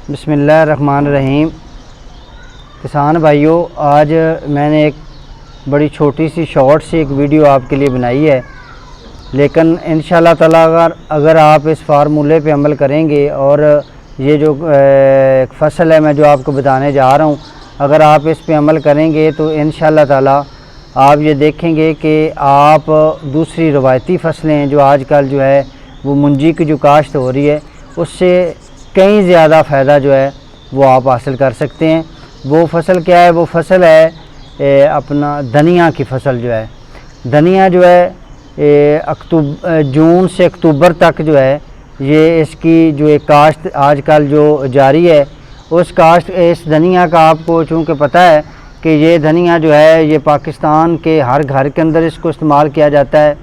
بسم اللہ الرحمن الرحیم۔ کسان بھائیوں، آج میں نے ایک بڑی چھوٹی سی شارٹ سی ایک ویڈیو آپ کے لیے بنائی ہے، لیکن انشاءاللہ تعالیٰ اگر آپ اس فارمولے پہ عمل کریں گے اور یہ جو فصل ہے میں جو آپ کو بتانے جا رہا ہوں، اگر آپ اس پہ عمل کریں گے تو انشاءاللہ تعالیٰ آپ یہ دیکھیں گے کہ آپ دوسری روایتی فصلیں ہیں جو آج کل جو ہے وہ منجی کی جو کاشت ہو رہی ہے اس سے کئی زیادہ فائدہ جو ہے وہ آپ حاصل کر سکتے ہیں۔ وہ فصل کیا ہے؟ وہ فصل ہے اپنا دھنیا کی فصل جو ہے۔ دھنیا جو ہے جون سے اکتوبر تک جو ہے یہ اس کی جو ایک کاشت آج کل جو جاری ہے، اس دھنیا کا آپ کو چونکہ پتہ ہے کہ یہ دھنیا جو ہے یہ پاکستان کے ہر گھر کے اندر اس کو استعمال کیا جاتا ہے۔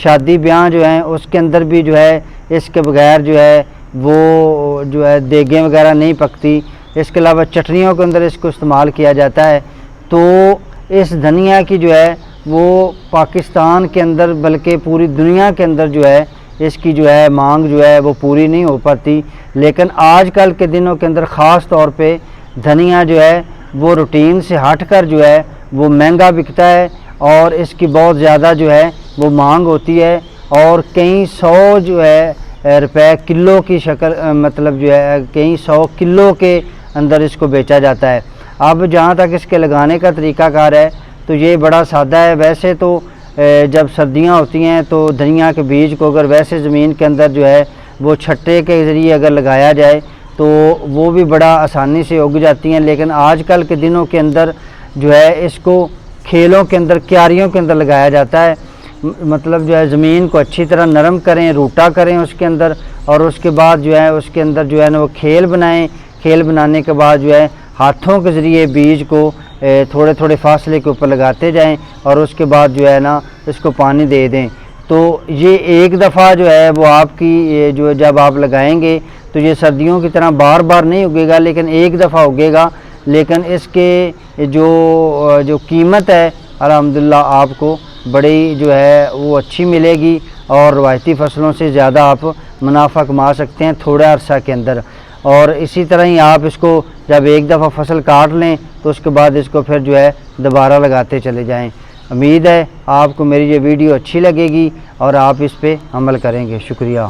شادی بیاہ جو ہیں اس کے اندر بھی جو ہے اس کے بغیر جو ہے وہ جو ہے دیگیں وغیرہ نہیں پکتی۔ اس کے علاوہ چٹنیوں کے اندر اس کو استعمال کیا جاتا ہے۔ تو اس دھنیا کی جو ہے وہ پاکستان کے اندر بلکہ پوری دنیا کے اندر جو ہے اس کی جو ہے مانگ جو ہے وہ پوری نہیں ہو پاتی، لیکن آج کل کے دنوں کے اندر خاص طور پہ دھنیا جو ہے وہ روٹین سے ہٹ کر جو ہے وہ مہنگا بکتا ہے اور اس کی بہت زیادہ جو ہے وہ مانگ ہوتی ہے اور کئی سو جو ہے روپے کلو کی شکل مطلب جو ہے کئی 100 کلو کے اندر اس کو بیچا جاتا ہے۔ اب جہاں تک اس کے لگانے کا طریقہ کار ہے تو یہ بڑا سادہ ہے۔ ویسے تو جب سردیاں ہوتی ہیں تو دھنیا کے بیج کو اگر ویسے زمین کے اندر جو ہے وہ چھٹے کے ذریعے اگر لگایا جائے تو وہ بھی بڑا آسانی سے اگ جاتی ہیں، لیکن آج کل کے دنوں کے اندر جو ہے اس کو کھیلوں کے اندر کیاریوں کے اندر لگایا جاتا ہے۔ مطلب جو ہے زمین کو اچھی طرح نرم کریں، روٹا کریں اس کے اندر، اور اس کے بعد جو ہے اس کے اندر جو ہے نا وہ کھیل بنائیں۔ کھیل بنانے کے بعد جو ہے ہاتھوں کے ذریعے بیج کو تھوڑے تھوڑے فاصلے کے اوپر لگاتے جائیں اور اس کے بعد جو ہے نا اس کو پانی دے دیں۔ تو یہ ایک دفعہ جو ہے وہ آپ کی جو جب آپ لگائیں گے تو یہ سردیوں کی طرح بار بار نہیں اگے گا، لیکن ایک دفعہ اگے گا، لیکن اس کے جو قیمت ہے الحمدللہ آپ کو بڑی جو ہے وہ اچھی ملے گی اور روایتی فصلوں سے زیادہ آپ منافع کما سکتے ہیں تھوڑے عرصہ کے اندر۔ اور اسی طرح ہی آپ اس کو جب ایک دفعہ فصل کاٹ لیں تو اس کے بعد اس کو پھر جو ہے دوبارہ لگاتے چلے جائیں۔ امید ہے آپ کو میری یہ ویڈیو اچھی لگے گی اور آپ اس پہ عمل کریں گے۔ شکریہ۔